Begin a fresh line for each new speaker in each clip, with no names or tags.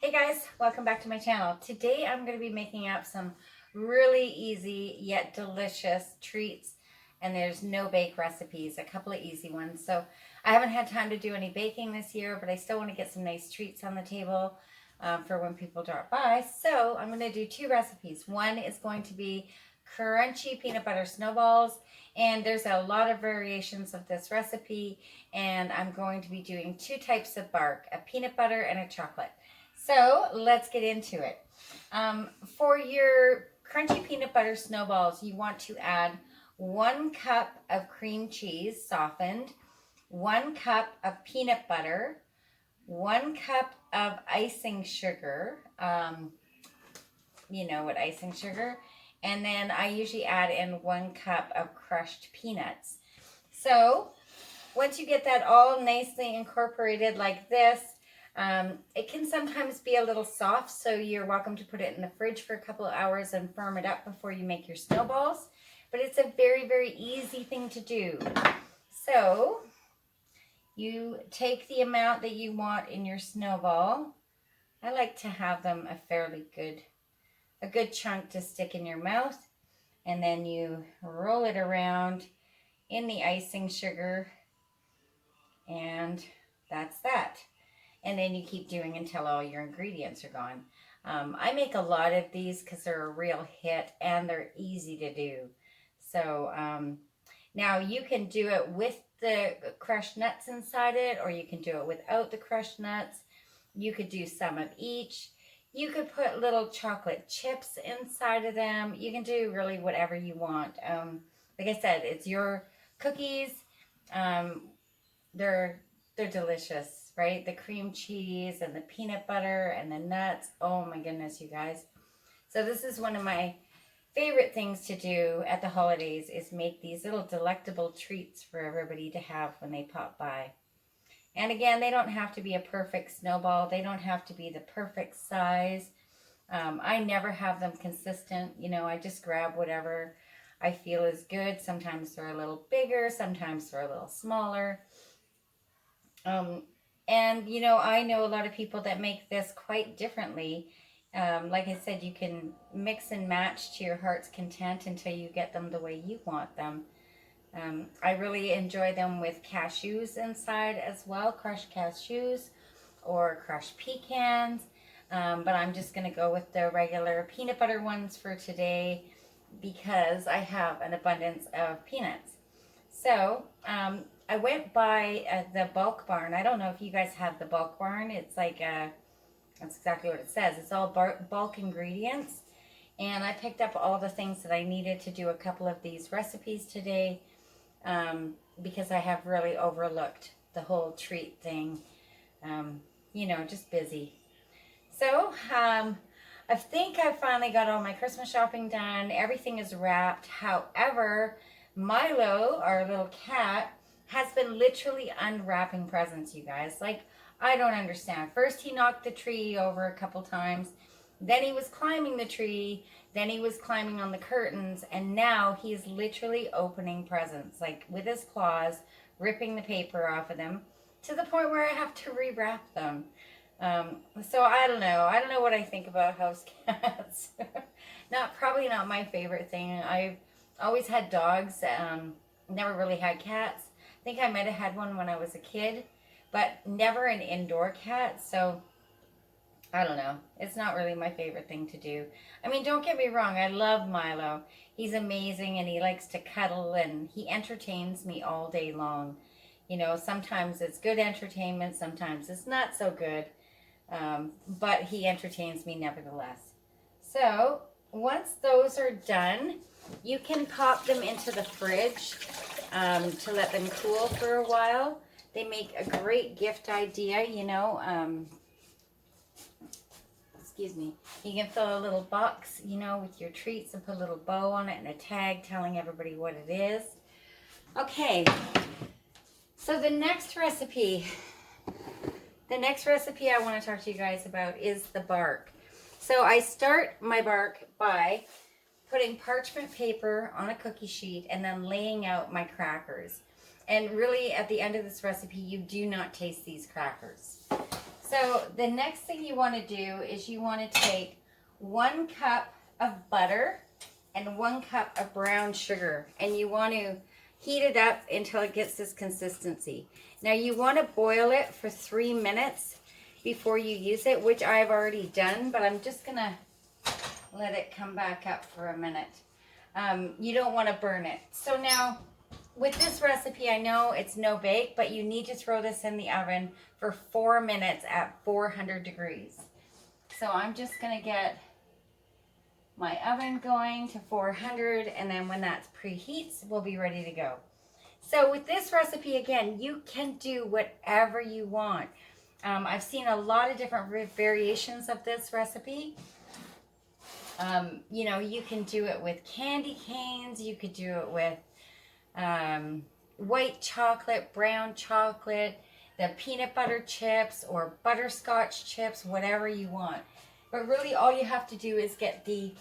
Hey guys, welcome back to my channel. Today I'm going to be making up some really easy yet delicious treats, and there's no bake recipes, a couple of easy ones. So I haven't had time to do any baking this year, but I still want to get some nice treats on the table for when people drop by. So I'm going to do two recipes. One is going to be crunchy peanut butter snowballs, and there's a lot of variations of this recipe, and I'm going to be doing two types of bark, a peanut butter and a chocolate. So let's get into it. For your crunchy peanut butter snowballs, you want to add 1 cup of cream cheese softened, 1 cup of peanut butter, 1 cup of icing sugar. You know what icing sugar. And then I usually add in 1 cup of crushed peanuts. So once you get that all nicely incorporated like this, it can sometimes be a little soft, so you're welcome to put it in the fridge for a couple of hours and firm it up before you make your snowballs. But it's a very, very easy thing to do. So you take the amount that you want in your snowball. I like to have them a good chunk to stick in your mouth. And then you roll it around in the icing sugar, and that's that. And then you keep doing until all your ingredients are gone. I make a lot of these because they're a real hit and they're easy to do. So now you can do it with the crushed nuts inside it, or you can do it without the crushed nuts. You could do some of each. You could put little chocolate chips inside of them. You can do really whatever you want. Like I said, it's your cookies. They're delicious, right? The cream cheese and the peanut butter and the nuts. Oh my goodness, you guys. So this is one of my favorite things to do at the holidays, is make these little delectable treats for everybody to have when they pop by. And again, they don't have to be a perfect snowball. They don't have to be the perfect size. I never have them consistent. You know, I just grab whatever I feel is good. Sometimes they're a little bigger. Sometimes they're a little smaller. And, you know, I know a lot of people that make this quite differently. Like I said, you can mix and match to your heart's content until you get them the way you want them. I really enjoy them with cashews inside as well, crushed cashews or crushed pecans. But I'm just going to go with the regular peanut butter ones for today because I have an abundance of peanuts. So I went by the bulk barn. I don't know if you guys have the bulk barn. It's like, that's exactly what it says. It's all bulk ingredients. And I picked up all the things that I needed to do a couple of these recipes today, because I have really overlooked the whole treat thing. You know, just busy. So I think I finally got all my Christmas shopping done. Everything is wrapped. However, Milo, our little cat, has been literally unwrapping presents, you guys. Like, I don't understand. First, he knocked the tree over a couple times. Then he was climbing the tree. Then he was climbing on the curtains. And now he's literally opening presents, like with his claws, ripping the paper off of them, to the point where I have to rewrap them. So I don't know. I don't know what I think about house cats. Probably not my favorite thing. I've always had dogs. Never really had cats. I think I might have had one when I was a kid, but never an indoor cat. So I don't know. It's not really my favorite thing to do. I mean, don't get me wrong. I love Milo. He's amazing, and he likes to cuddle, and he entertains me all day long. You know, sometimes it's good entertainment. Sometimes it's not so good. But he entertains me nevertheless. So once those are done, you can pop them into the fridge to let them cool for a while. They make a great gift idea, you know. Excuse me. You can fill a little box, you know, with your treats and put a little bow on it and a tag telling everybody what it is. Okay. So the next recipe I want to talk to you guys about is the bark. So I start my bark by putting parchment paper on a cookie sheet and then laying out my crackers. And really, at the end of this recipe, you do not taste these crackers. So the next thing you want to do is you want to take 1 cup of butter and 1 cup of brown sugar, and you want to heat it up until it gets this consistency. Now you want to boil it for 3 minutes before you use it, which I've already done, but I'm just gonna let it come back up for a minute. You don't want to burn it. So now with this recipe, I know it's no bake, but you need to throw this in the oven for 4 minutes at 400 degrees. So I'm just gonna get my oven going to 400, and then when that preheats, we'll be ready to go. So with this recipe, again, you can do whatever you want. I've seen a lot of different variations of this recipe. You know, you can do it with candy canes, you could do it with white chocolate, brown chocolate, the peanut butter chips or butterscotch chips, whatever you want. But really all you have to do is get the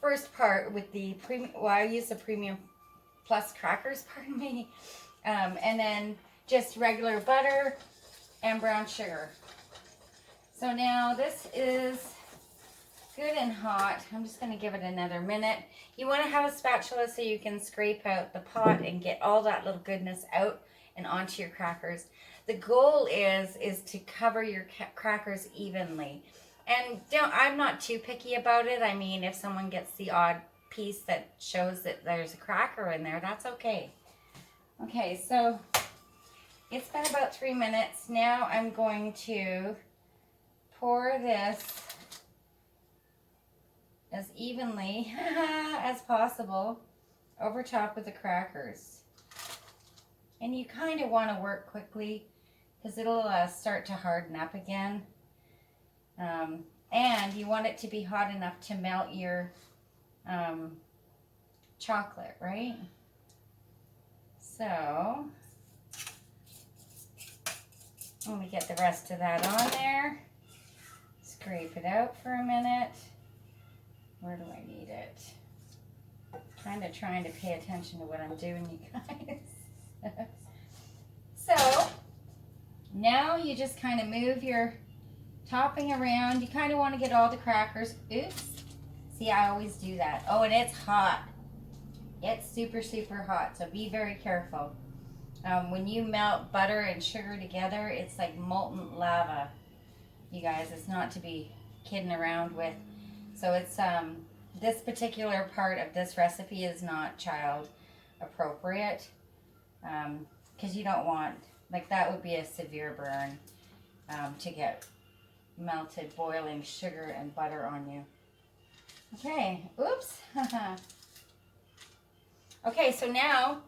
first part with the premium, well, I use the premium plus crackers, pardon me, and then just regular butter and brown sugar. So now this is good and hot. I'm just going to give it another minute. You want to have a spatula so you can scrape out the pot and get all that little goodness out and onto your crackers. The goal is to cover your crackers evenly. And I'm not too picky about it. I mean, if someone gets the odd piece that shows that there's a cracker in there, that's okay. Okay, so it's been about 3 minutes. Now I'm going to pour this as evenly as possible over top of the crackers. And you kind of want to work quickly because it'll start to harden up again. And you want it to be hot enough to melt your chocolate, right? So, let me get the rest of that on there. Scrape it out for a minute. Where do I need it? Kind of trying to pay attention to what I'm doing, you guys. So, now you just kind of move your topping around. You kind of want to get all the crackers. Oops. See, I always do that. Oh, and it's hot. It's super, super hot, so be very careful. When you melt butter and sugar together, it's like molten lava. You guys, it's not to be kidding around with. So it's, this particular part of this recipe is not child appropriate. Because you don't want, like that would be a severe burn to get melted boiling sugar and butter on you. Okay, oops. Okay, so now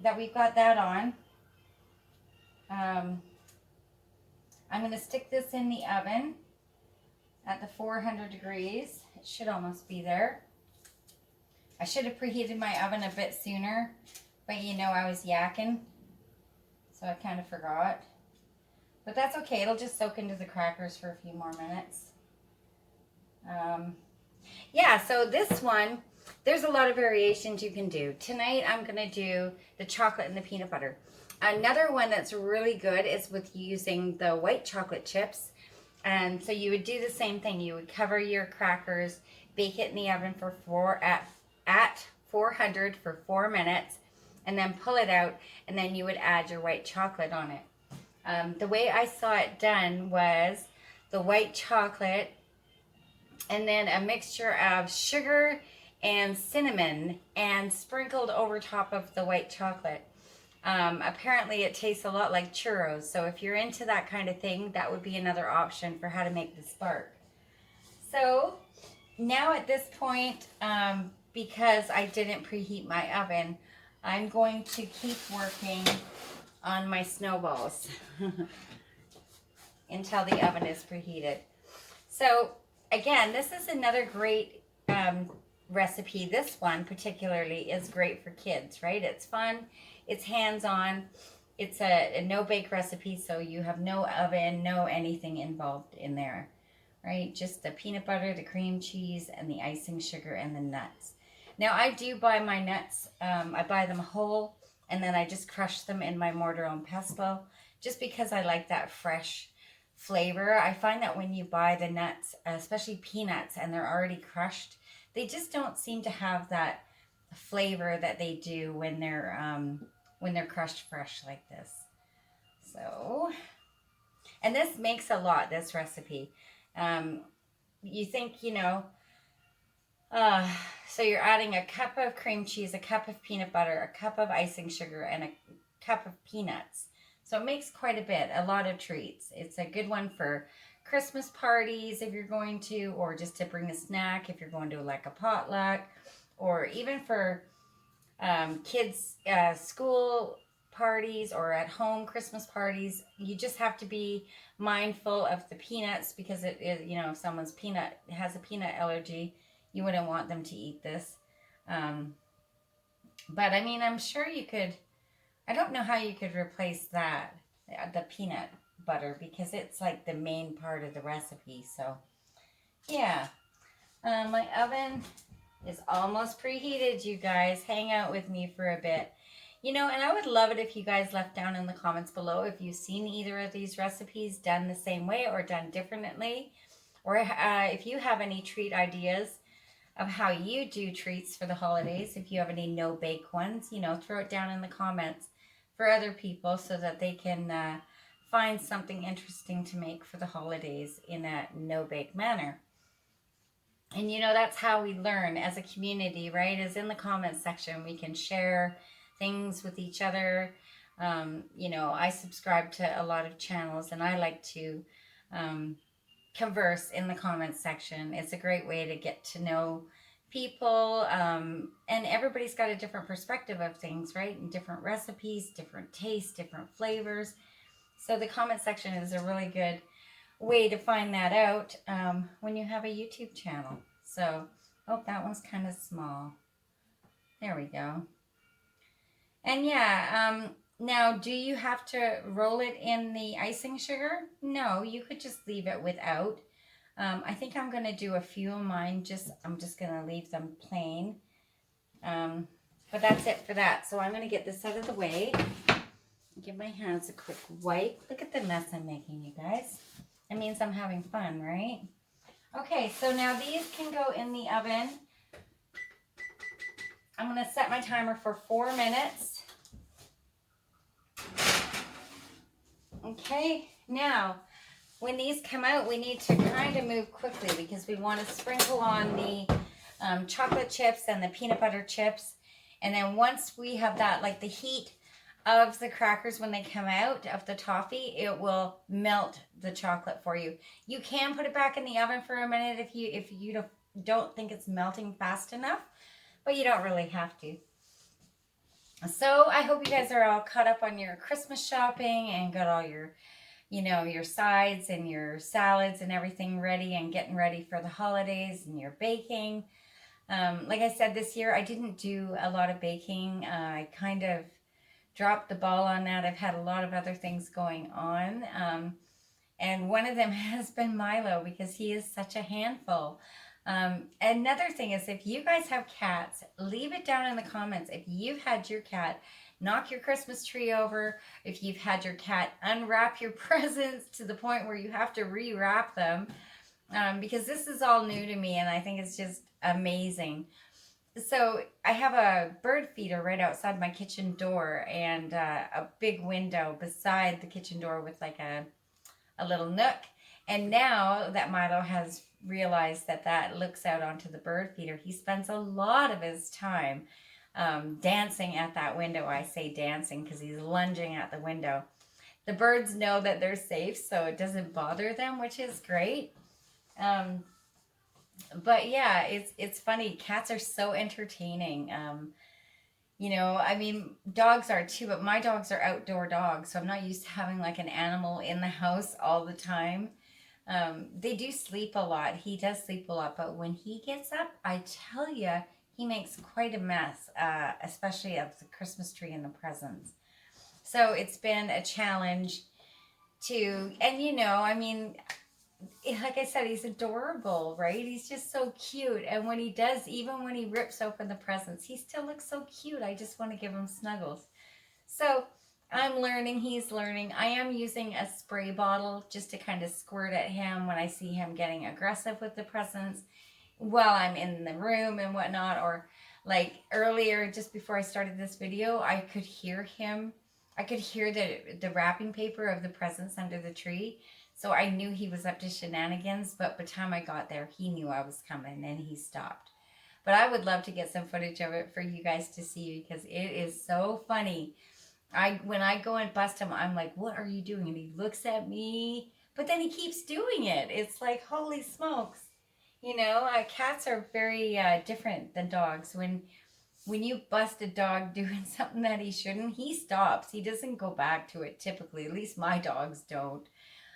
that we've got that on, I'm going to stick this in the oven at the 400 degrees. It should almost be there. I should have preheated my oven a bit sooner, but you know I was yakking, so I kind of forgot. But that's okay, it'll just soak into the crackers for a few more minutes. Yeah, so this one, there's a lot of variations you can do. Tonight I'm going to do the chocolate and the peanut butter. Another one that's really good is with using the white chocolate chips. And so you would do the same thing. You would cover your crackers, bake it in the oven for at 400 for 4 minutes, and then pull it out, and then you would add your white chocolate on it. The way I saw it done was the white chocolate and then a mixture of sugar and cinnamon and sprinkled over top of the white chocolate. Apparently it tastes a lot like churros, so if you're into that kind of thing, that would be another option for how to make the spark. So now at this point, because I didn't preheat my oven, I'm going to keep working on my snowballs until the oven is preheated. So again, this is another great recipe. This one particularly is great for kids, right? It's fun, it's hands-on, it's a no-bake recipe, so you have no oven, no anything involved in there, right? Just the peanut butter, the cream cheese, and the icing sugar, and the nuts. Now, I do buy my nuts, I buy them whole, and then I just crush them in my mortar and pestle, just because I like that fresh flavor. I find that when you buy the nuts, especially peanuts, and they're already crushed, they just don't seem to have that flavor that they do when they're crushed fresh like this. So, and this makes a lot, this recipe. Um, you think, uh, so you're adding a cup of cream cheese, a cup of peanut butter, a cup of icing sugar, and a cup of peanuts. So it makes quite a bit, a lot of treats. It's a good one for Christmas parties if you're going to, or just to bring a snack if you're going to like a potluck, or even for kids' school parties or at home Christmas parties. You just have to be mindful of the peanuts because it is, if someone's peanut has a peanut allergy, you wouldn't want them to eat this. Um, but I mean, I'm sure you could. I don't know how you could replace that, the peanut butter, because it's like the main part of the recipe. So yeah, my oven is almost preheated, you guys. Hang out with me for a bit. And I would love it if you guys left down in the comments below if you've seen either of these recipes done the same way or done differently. Or if you have any treat ideas of how you do treats for the holidays. If you have any no-bake ones, throw it down in the comments for other people so that they can find something interesting to make for the holidays in a no-bake manner. And that's how we learn as a community, right? Is in the comments section. We can share things with each other. I subscribe to a lot of channels and I like to converse in the comments section. It's a great way to get to know people. And everybody's got a different perspective of things, right? And different recipes, different tastes, different flavors. So the comment section is a really good way to find that out when you have a YouTube channel. So, oh, that one's kind of small. There we go. And yeah, now do you have to roll it in the icing sugar? No, you could just leave it without. I think I'm going to do a few of mine. I'm just going to leave them plain. But that's it for that. So I'm going to get this out of the way. Give my hands a quick wipe. Look at the mess I'm making, you guys. It means I'm having fun, right? Okay, so now these can go in the oven. I'm going to set my timer for 4 minutes. Okay, now when these come out, we need to kind of move quickly because we want to sprinkle on the chocolate chips and the peanut butter chips. And then once we have that, like the heat of the crackers when they come out of the toffee, it will melt the chocolate for you. You can put it back in the oven for a minute if you don't think it's melting fast enough, but you don't really have to. So I hope you guys are all caught up on your Christmas shopping and got all your, your sides and your salads and everything ready and getting ready for the holidays and your baking. Like I said, this year I didn't do a lot of baking. I kind of dropped the ball on that. I've had a lot of other things going on. And one of them has been Milo because he is such a handful. Another thing is if you guys have cats, leave it down in the comments. If you've had your cat knock your Christmas tree over, if you've had your cat unwrap your presents to the point where you have to rewrap them, because this is all new to me and I think it's just amazing. So I have a bird feeder right outside my kitchen door and a big window beside the kitchen door with like a little nook. And now that Milo has realized that looks out onto the bird feeder, he spends a lot of his time dancing at that window. I say dancing because he's lunging at the window. The birds know that they're safe, so it doesn't bother them, which is great. But yeah, it's funny. Cats are so entertaining. I mean, dogs are too, but my dogs are outdoor dogs, so I'm not used to having like an animal in the house all the time. They do sleep a lot. He does sleep a lot, but when he gets up, I tell you, he makes quite a mess, especially of the Christmas tree and the presents. So it's been a challenge and I mean, like I said, he's adorable, right? He's just so cute. And when he does, even when he rips open the presents, he still looks so cute. I just want to give him snuggles. So I'm learning, he's learning. I am using a spray bottle just to kind of squirt at him when I see him getting aggressive with the presents while I'm in the room and whatnot. Or like earlier, just before I started this video, I could hear him. I could hear the wrapping paper of the presents under the tree. So I knew he was up to shenanigans, but by the time I got there, he knew I was coming and he stopped. But I would love to get some footage of it for you guys to see because it is so funny. When I go and bust him, I'm like, "What are you doing?" And he looks at me, but then he keeps doing it. It's like, holy smokes. You know, cats are very different than dogs. When you bust a dog doing something that he shouldn't, he stops. He doesn't go back to it typically. At least my dogs don't.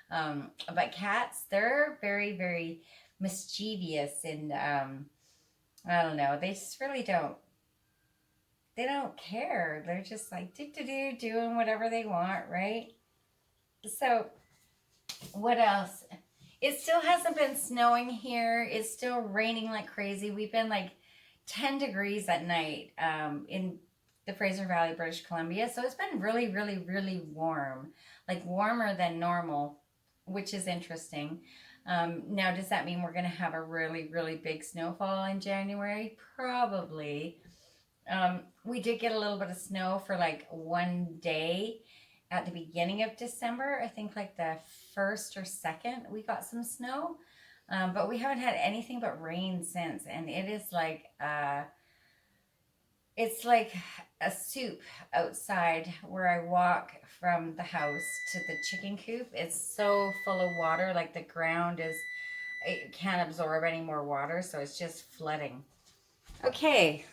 But cats, they're very, very mischievous and I don't know. They just really don't. They don't care. They're just like do do do doing whatever they want, right? So what else? It still hasn't been snowing here. It's still raining like crazy. We've been like 10 degrees at night in the Fraser Valley, British Columbia. So it's been really, really, really warm, like warmer than normal, which is interesting. Now, does that mean we're going to have a really, really big snowfall in January? Probably. We did get a little bit of snow for like one day at the beginning of December. I think like the 1st or 2nd, we got some snow. But we haven't had anything but rain since. And it is like, it's like a soup outside where I walk from the house to the chicken coop. It's so full of water. Like the ground it can't absorb any more water. So it's just flooding. Okay.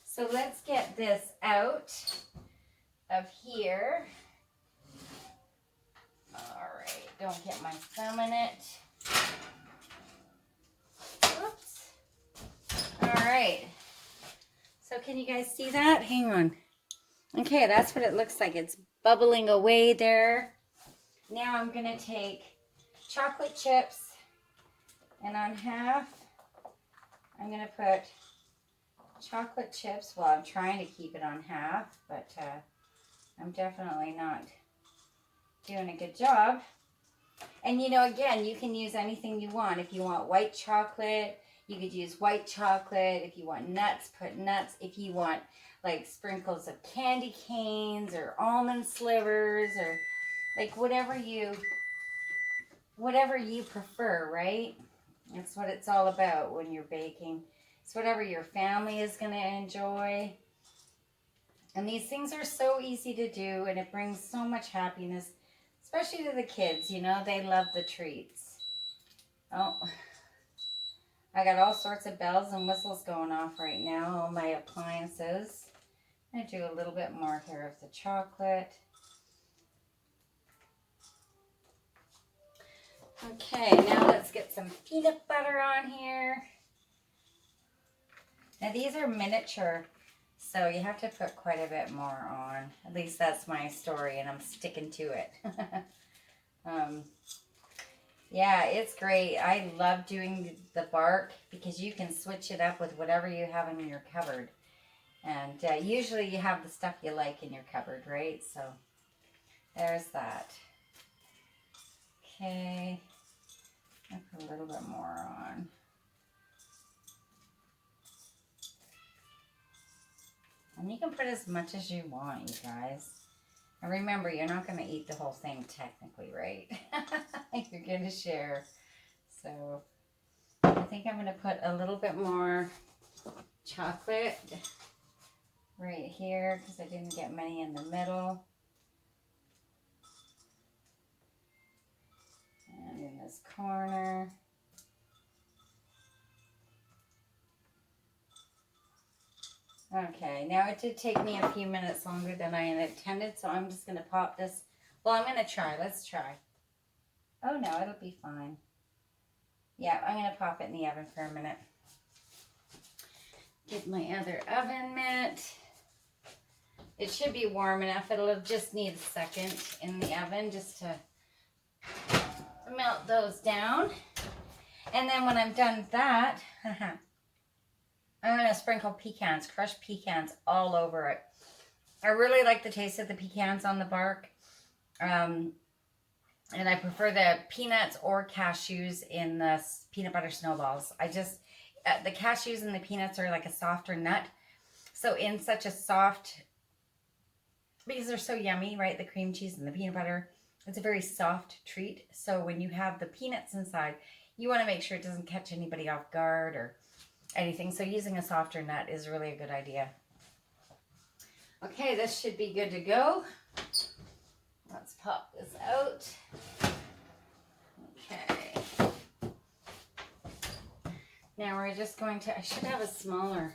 So let's get this out of here. All right, don't get my thumb in it. Whoops. All right. So can you guys see that? Hang on. Okay, that's what it looks like. It's bubbling away there. Now I'm going to take chocolate chips, and on half, I'm going to put chocolate chips. Well, I'm trying to keep it on half, but I'm definitely not doing a good job. And you know, again, you can use anything you want. If you want white chocolate, you could use white chocolate. If you want nuts, put nuts. If you want like sprinkles of candy canes or almond slivers or like whatever you prefer, right? That's what it's all about when you're baking. It's whatever your family is going to enjoy. And these things are so easy to do, and it brings so much happiness, especially to the kids. You know, they love the treats. Oh, I got all sorts of bells and whistles going off right now, all my appliances. I'm going to do a little bit more here of the chocolate. Okay, now let's get some peanut butter on here. Now these are miniature, so you have to put quite a bit more on. At least that's my story, and I'm sticking to it. Yeah, it's great. I love doing the bark because you can switch it up with whatever you have in your cupboard. And usually you have the stuff you like in your cupboard, right? So there's that. Okay, I'll put a little bit more on. And you can put as much as you want, you guys. And remember, you're not going to eat the whole thing technically, right? You're going to share. So I think I'm going to put a little bit more chocolate right here because I didn't get many in the middle. And in this corner. Okay, now it did take me a few minutes longer than I intended, so I'm just going to pop this. Well, I'm going to try. Let's try. Oh, no, it'll be fine. Yeah, I'm going to pop it in the oven for a minute. Get my other oven mitt. It should be warm enough. It'll just need a second in the oven just to melt those down. And then when I'm done with that, I'm going to sprinkle pecans, crushed pecans all over it. I really like the taste of the pecans on the bark. And I prefer the peanuts or cashews in the peanut butter snowballs. The cashews and the peanuts are like a softer nut. So in such a soft, because they're so yummy, right? The cream cheese and the peanut butter, it's a very soft treat. So when you have the peanuts inside, you want to make sure it doesn't catch anybody off guard or anything. So using a softer nut is really a good idea. Okay, this should be good to go. Let's pop this out. Okay. Now we're just going to, I should have a smaller,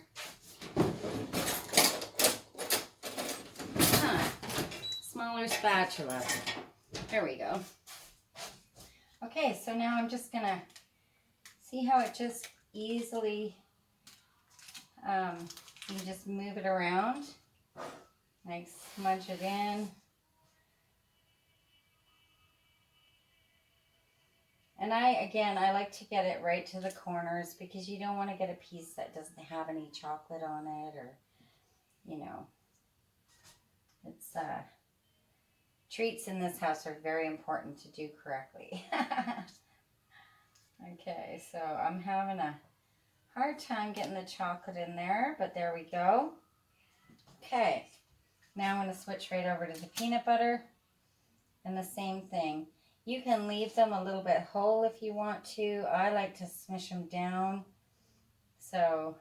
smaller spatula. There we go. Okay, so now I'm just gonna see how it just easily, you just move it around, like smudge it in. And I like to get it right to the corners because you don't want to get a piece that doesn't have any chocolate on it, or, you know, it's, treats in this house are very important to do correctly. Okay, so I'm having a hard time getting the chocolate in there, but there we go. Okay, now I'm going to switch right over to the peanut butter, and the same thing. You can leave them a little bit whole if you want to. I like to smush them down. So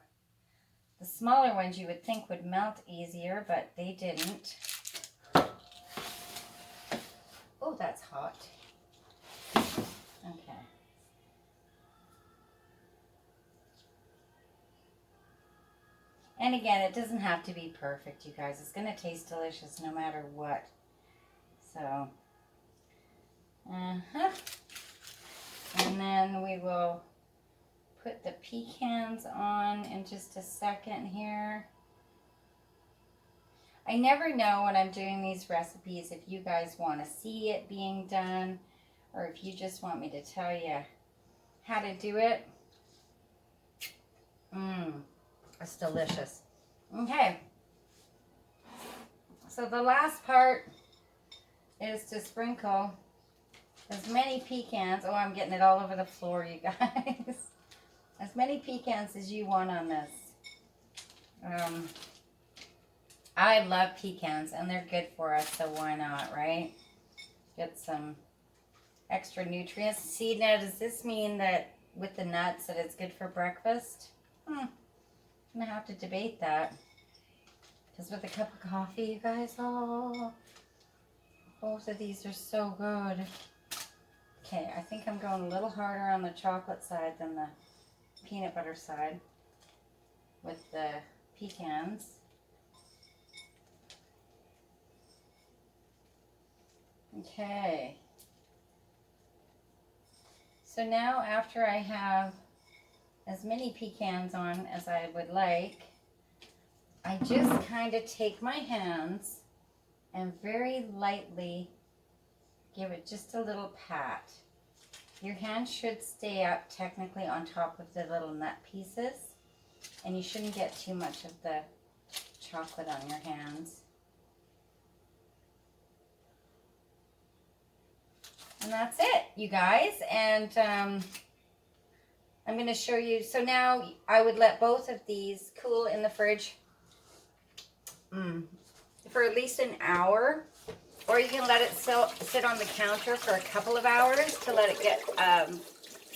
the smaller ones you would think would melt easier, but they didn't. Oh, that's hot. Okay. And again, it doesn't have to be perfect, you guys. It's going to taste delicious no matter what. So, and then we will put the pecans on in just a second here. I never know when I'm doing these recipes if you guys want to see it being done or if you just want me to tell you how to do it. It's delicious. Okay. So the last part is to sprinkle as many pecans. Oh, I'm getting it all over the floor, you guys. As many pecans as you want on this. I love pecans, and they're good for us, so why not, right? Get some extra nutrients. See, now, does this mean that with the nuts that it's good for breakfast? I'm going to have to debate that. Because with a cup of coffee, you guys, oh, both of these are so good. Okay, I think I'm going a little harder on the chocolate side than the peanut butter side with the pecans. Okay. So now after I have as many pecans on as I would like, I just kind of take my hands and very lightly give it just a little pat. Your hand should stay up technically on top of the little nut pieces, and you shouldn't get too much of the chocolate on your hands. And that's it, you guys. And I'm going to show you. So now I would let both of these cool in the fridge for at least an hour. Or you can let it sit on the counter for a couple of hours to let it get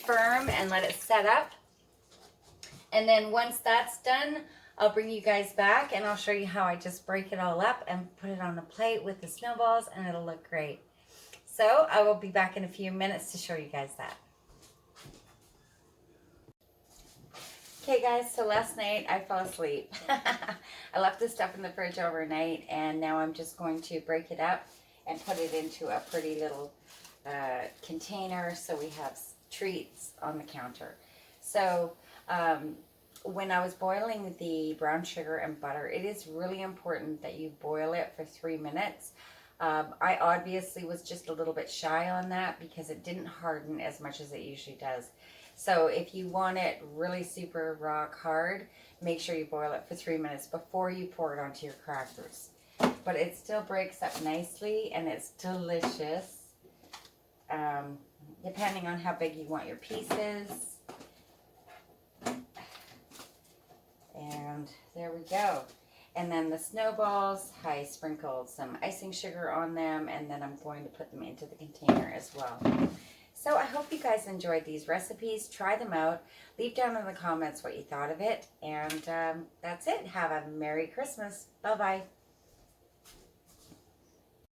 firm and let it set up. And then once that's done, I'll bring you guys back and I'll show you how I just break it all up and put it on a plate with the snowballs, and it'll look great. So I will be back in a few minutes to show you guys that. Okay guys, so last night I fell asleep. I left this stuff in the fridge overnight, and now I'm just going to break it up and put it into a pretty little container so we have treats on the counter. So when I was boiling the brown sugar and butter, it is really important that you boil it for 3 minutes. I obviously was just a little bit shy on that because it didn't harden as much as it usually does. So if you want it really super rock hard, make sure you boil it for 3 minutes before you pour it onto your crackers. but it still breaks up nicely and it's delicious. Depending on how big you want your pieces. And there we go. And then the snowballs, I sprinkled some icing sugar on them, and then I'm going to put them into the container as well. So I hope you guys enjoyed these recipes. Try them out. Leave down in the comments what you thought of it. And that's it. Have a Merry Christmas. Bye-bye.